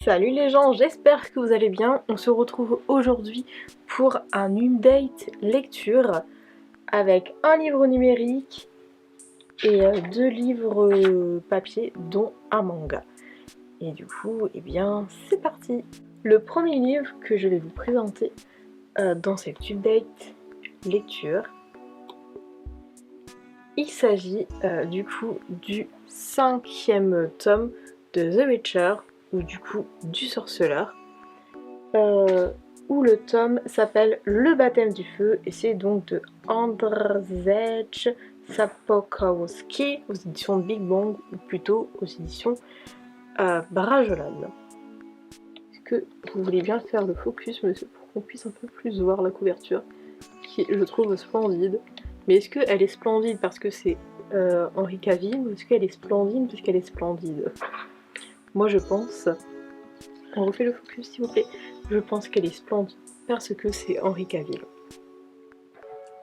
Salut les gens, j'espère que vous allez bien. On se retrouve aujourd'hui pour un update lecture avec un livre numérique et deux livres papier dont un manga. Et du coup, eh bien, c'est parti. Le premier livre que je vais vous présenter dans cette update lecture, il s'agit du coup du 5e tome de The Witcher, ou du coup du sorceleur, où le tome s'appelle Le baptême du feu, et c'est donc de Andrzej Sapkowski aux éditions Big Bang, ou plutôt aux éditions Bragelonne. Est-ce que vous voulez bien faire le focus, monsieur, pour qu'on puisse un peu plus voir la couverture, qui je trouve splendide. Mais est-ce qu'elle est splendide parce que c'est Henri Cavill, ou est-ce qu'elle est splendide parce qu'elle est splendide? Moi je pense... On refait le focus s'il vous plaît. Je pense qu'elle est splendide parce que c'est Henri Cavill.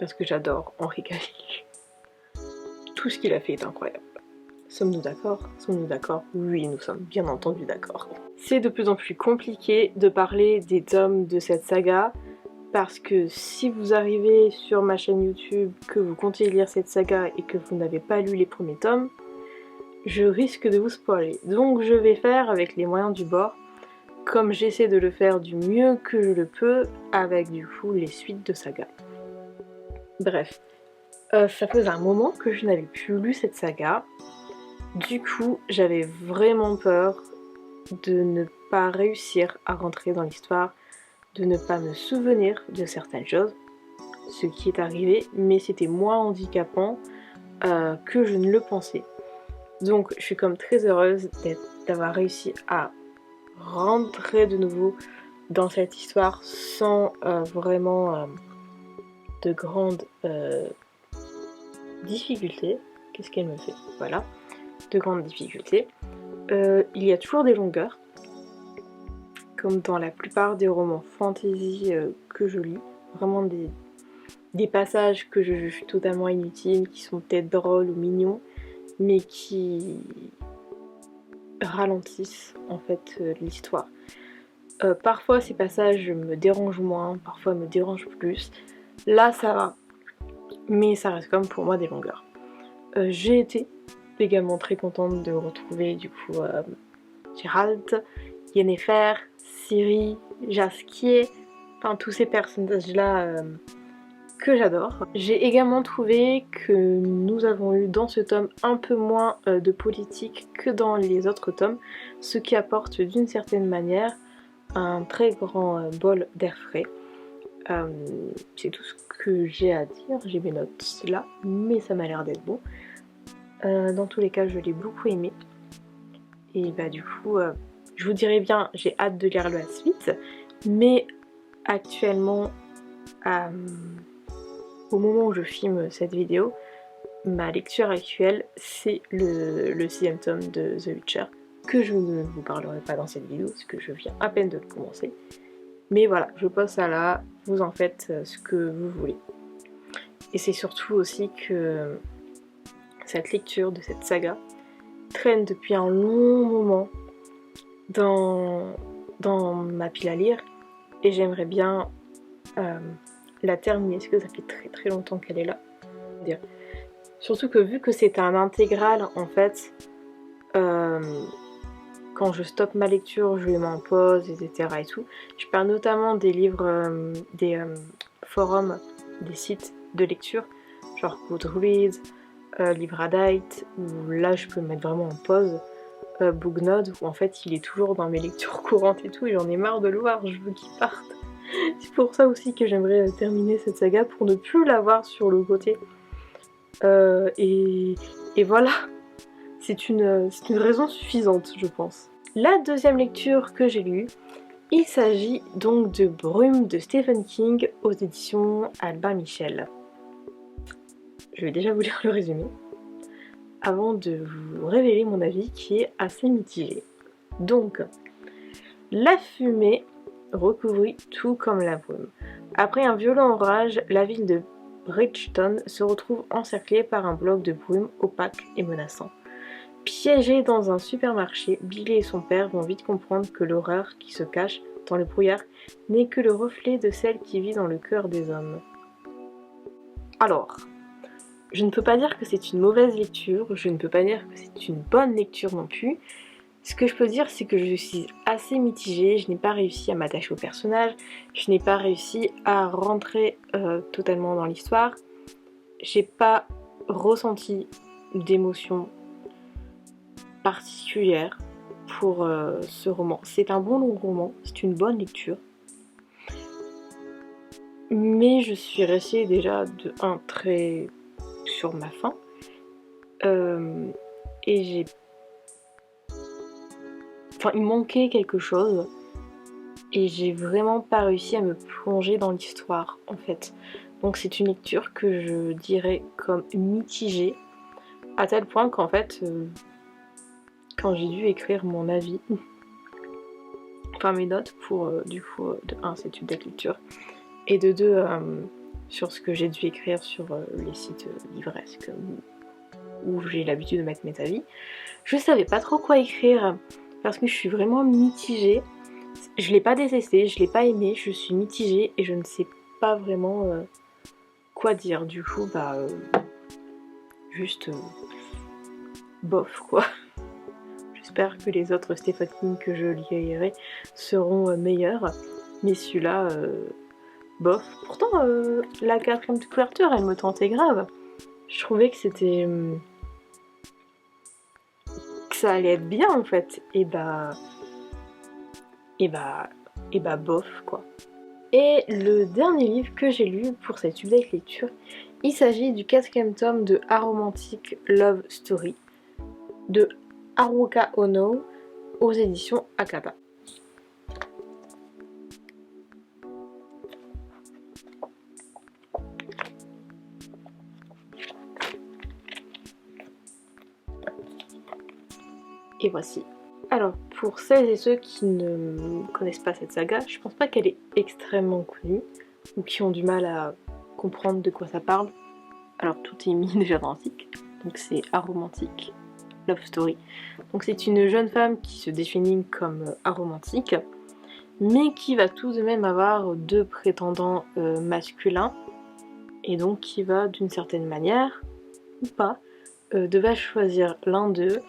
Parce que j'adore Henri Cavill. Tout ce qu'il a fait est incroyable. Sommes-nous d'accord? Sommes-nous d'accord? Oui, nous sommes bien entendu d'accord. C'est de plus en plus compliqué de parler des tomes de cette saga, parce que si vous arrivez sur ma chaîne YouTube, que vous comptez lire cette saga et que vous n'avez pas lu les premiers tomes, je risque de vous spoiler. Donc je vais faire avec les moyens du bord, comme j'essaie de le faire du mieux que je le peux, avec du coup les suites de saga. Bref, ça faisait un moment que je n'avais plus lu cette saga, du coup j'avais vraiment peur de ne pas réussir à rentrer dans l'histoire, de ne pas me souvenir de certaines choses, ce qui est arrivé, mais c'était moins handicapant que je ne le pensais. Donc je suis comme très heureuse d'avoir réussi à rentrer de nouveau dans cette histoire sans vraiment de grandes difficultés. Qu'est-ce qu'elle me fait? Voilà, de grandes difficultés. Il y a toujours des longueurs, comme dans la plupart des romans fantasy que je lis. Vraiment des passages que je juge totalement inutiles, qui sont peut-être drôles ou mignons, mais qui ralentissent en fait l'histoire. Parfois ces passages me dérangent moins, parfois me dérangent plus. Là ça va, mais ça reste comme pour moi des longueurs. J'ai été également très contente de retrouver du coup Gérald, Yennefer, Ciri, Jaskier, enfin tous ces personnages là que j'adore. J'ai également trouvé que nous avons eu dans ce tome un peu moins de politique que dans les autres tomes, ce qui apporte d'une certaine manière un très grand bol d'air frais. C'est tout ce que j'ai à dire, j'ai mes notes là, mais ça m'a l'air d'être bon. Dans tous les cas, je l'ai beaucoup aimé. Et bah du coup, je vous dirais bien, j'ai hâte de lire la suite, mais actuellement, au moment où je filme cette vidéo, ma lecture actuelle, c'est le 6e tome de The Witcher, que je ne vous parlerai pas dans cette vidéo, parce que je viens à peine de le commencer. Mais voilà, je pose ça là, vous en faites ce que vous voulez. Et c'est surtout aussi que cette lecture de cette saga traîne depuis un long moment dans ma pile à lire, et j'aimerais bien la terminer, parce que ça fait très très longtemps qu'elle est là. Surtout que vu que c'est un intégral en fait, quand je stoppe ma lecture, je les mets en pause, etc. et tout. Je parle notamment des livres, des forums, des sites de lecture, genre Goodreads, Livradite, où là je peux me mettre vraiment en pause. Booknode, où en fait il est toujours dans mes lectures courantes et tout, et j'en ai marre de le voir, je veux qu'il parte. C'est pour ça aussi que j'aimerais terminer cette saga, pour ne plus l'avoir sur le côté. Et voilà, c'est une raison suffisante, je pense. La deuxième lecture que j'ai lue, il s'agit donc de Brume de Stephen King aux éditions Albin Michel. Je vais déjà vous lire le résumé, avant de vous révéler mon avis qui est assez mitigé. Donc, la fumée recouvrit tout comme la brume. Après un violent orage, la ville de Bridgeton se retrouve encerclée par un bloc de brume opaque et menaçant. Piégés dans un supermarché, Billy et son père vont vite comprendre que l'horreur qui se cache dans le brouillard n'est que le reflet de celle qui vit dans le cœur des hommes. Alors, je ne peux pas dire que c'est une mauvaise lecture, je ne peux pas dire que c'est une bonne lecture non plus. Ce que je peux dire, c'est que je suis assez mitigée, je n'ai pas réussi à m'attacher au personnage, je n'ai pas réussi à rentrer totalement dans l'histoire, j'ai pas ressenti d'émotion particulière pour ce roman. C'est un bon long roman, c'est une bonne lecture, mais je suis restée déjà de 1 très sur ma faim, et j'ai... Enfin, il manquait quelque chose, et j'ai vraiment pas réussi à me plonger dans l'histoire, en fait. Donc c'est une lecture que je dirais comme mitigée, à tel point qu'en fait, quand j'ai dû écrire mon avis, enfin mes notes pour, du coup, de 1, cette lecture, et de 2, sur ce que j'ai dû écrire sur les sites livresques où j'ai l'habitude de mettre mes avis, je savais pas trop quoi écrire, parce que je suis vraiment mitigée. Je l'ai pas détesté, je l'ai pas aimé, je suis mitigée et je ne sais pas vraiment quoi dire. Du coup, juste bof quoi. J'espère que les autres Stephen King que je lirai seront meilleurs, mais celui-là, bof. Pourtant, la 4ème de couverture, elle me tentait grave. Je trouvais que c'était... que ça allait être bien en fait. Et bof quoi. Et le dernier livre que j'ai lu pour cette update lecture, il s'agit du 4ème tome de Aromantic Love Story de Haruka Ono aux éditions Akata. Et voici. Alors, pour celles et ceux qui ne connaissent pas cette saga, je pense pas qu'elle est extrêmement connue, ou qui ont du mal à comprendre de quoi ça parle. Alors, tout est mis déjà dans un titre, donc c'est Aromantic Love Story. Donc c'est une jeune femme qui se définit comme aromantique, mais qui va tout de même avoir 2 prétendants masculins, et donc qui va d'une certaine manière, ou pas, devoir choisir l'un d'eux,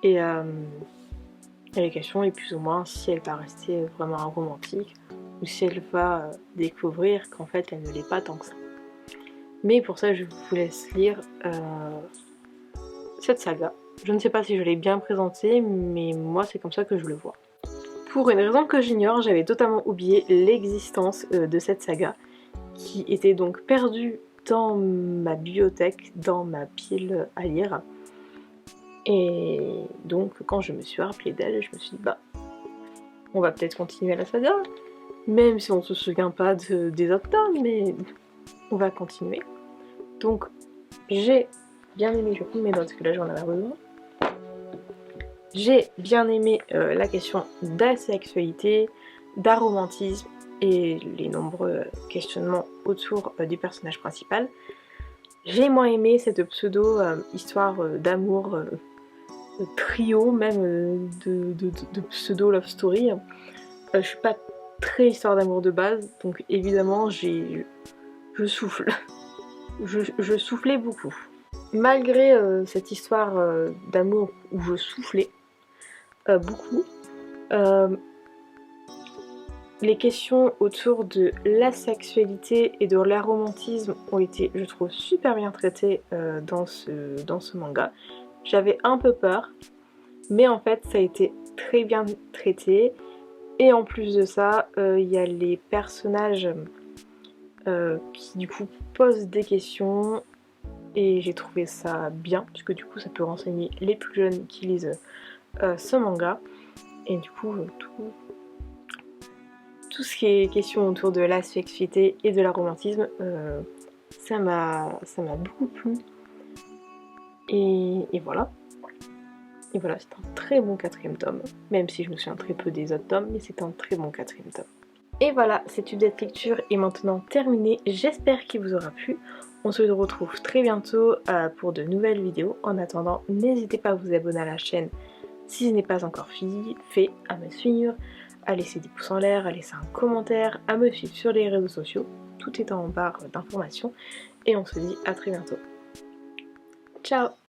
et la question est plus ou moins si elle va rester vraiment aromantique, ou si elle va découvrir qu'en fait elle ne l'est pas tant que ça. Mais pour ça je vous laisse lire cette saga. Je ne sais pas si je l'ai bien présentée, mais moi c'est comme ça que je le vois. Pour une raison que j'ignore, j'avais totalement oublié l'existence de cette saga, qui était donc perdue dans ma bibliothèque, dans ma pile à lire. Et donc quand je me suis rappelée d'elle, je me suis dit on va peut-être continuer la saga, même si on se souvient pas des autres tomes, mais on va continuer. Donc j'ai bien aimé, je vais prendre mes notes parce que là j'en avais besoin. J'ai bien aimé la question d'asexualité, d'aromantisme et les nombreux questionnements autour du personnage principal. J'ai moins aimé cette pseudo histoire d'amour trio, même de pseudo love story. Je suis pas très histoire d'amour de base, donc évidemment je souffle. je soufflais beaucoup. Malgré cette histoire d'amour où je soufflais beaucoup, les questions autour de la sexualité et de l'aromantisme ont été, je trouve, super bien traitées dans ce manga. J'avais un peu peur, mais en fait ça a été très bien traité. Et en plus de ça, il y a les personnages qui du coup posent des questions, et j'ai trouvé ça bien, puisque du coup ça peut renseigner les plus jeunes qui lisent ce manga. Et du coup, tout ce qui est question autour de la sexualité et de l'aromantisme, ça m'a beaucoup plu. Et voilà. Et voilà, c'est un très bon 4ème tome, même si je me souviens très peu des autres tomes, mais c'est un très bon 4ème tome. Et voilà, cette update lecture est maintenant terminée, j'espère qu'il vous aura plu. On se retrouve très bientôt pour de nouvelles vidéos. En attendant, n'hésitez pas à vous abonner à la chaîne si ce n'est pas encore fait, à me suivre, à laisser des pouces en l'air, à laisser un commentaire, à me suivre sur les réseaux sociaux. Tout est en barre d'informations et on se dit à très bientôt. Ciao!